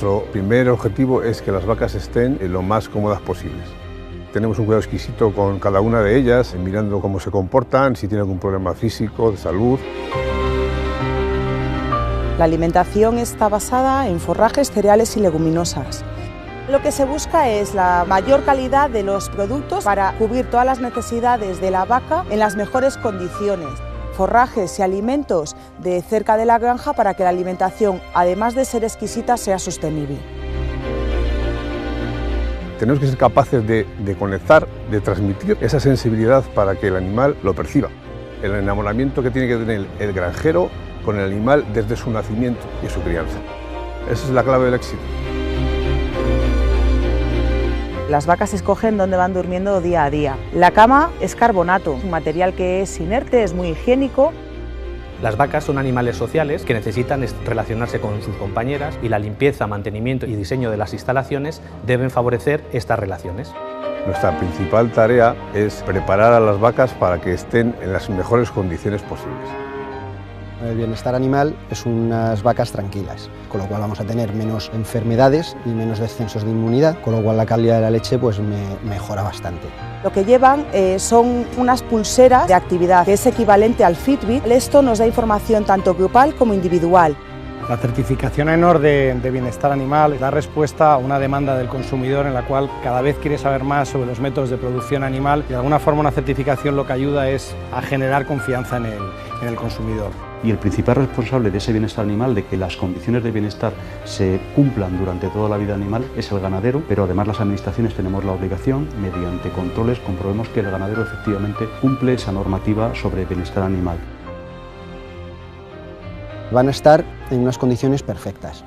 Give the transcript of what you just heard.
Nuestro primer objetivo es que las vacas estén lo más cómodas posibles. Tenemos un cuidado exquisito con cada una de ellas, mirando cómo se comportan, si tienen algún problema físico, de salud. La alimentación está basada en forrajes, cereales y leguminosas. Lo que se busca es la mayor calidad de los productos para cubrir todas las necesidades de la vaca en las mejores condiciones. Forrajes y alimentos de cerca de la granja para que la alimentación, además de ser exquisita, sea sostenible. Tenemos que ser capaces de conectar, de transmitir esa sensibilidad para que el animal lo perciba. El enamoramiento que tiene que tener el granjero con el animal desde su nacimiento y su crianza. Esa es la clave del éxito. Las vacas escogen dónde van durmiendo día a día. La cama es carbonato, un material que es inerte, es muy higiénico. Las vacas son animales sociales que necesitan relacionarse con sus compañeras y la limpieza, mantenimiento y diseño de las instalaciones deben favorecer estas relaciones. Nuestra principal tarea es preparar a las vacas para que estén en las mejores condiciones posibles. El bienestar animal es unas vacas tranquilas, con lo cual vamos a tener menos enfermedades y menos descensos de inmunidad, con lo cual la calidad de la leche pues mejora bastante. Lo que llevan son unas pulseras de actividad, que es equivalente al Fitbit. Esto nos da información tanto grupal como individual. La certificación AENOR de bienestar animal da respuesta a una demanda del consumidor en la cual cada vez quiere saber más sobre los métodos de producción animal y de alguna forma una certificación lo que ayuda es a generar confianza en el consumidor. Y el principal responsable de ese bienestar animal, de que las condiciones de bienestar se cumplan durante toda la vida animal, es el ganadero, pero además las administraciones tenemos la obligación, mediante controles, comprobemos que el ganadero efectivamente cumple esa normativa sobre bienestar animal. Van a estar en unas condiciones perfectas.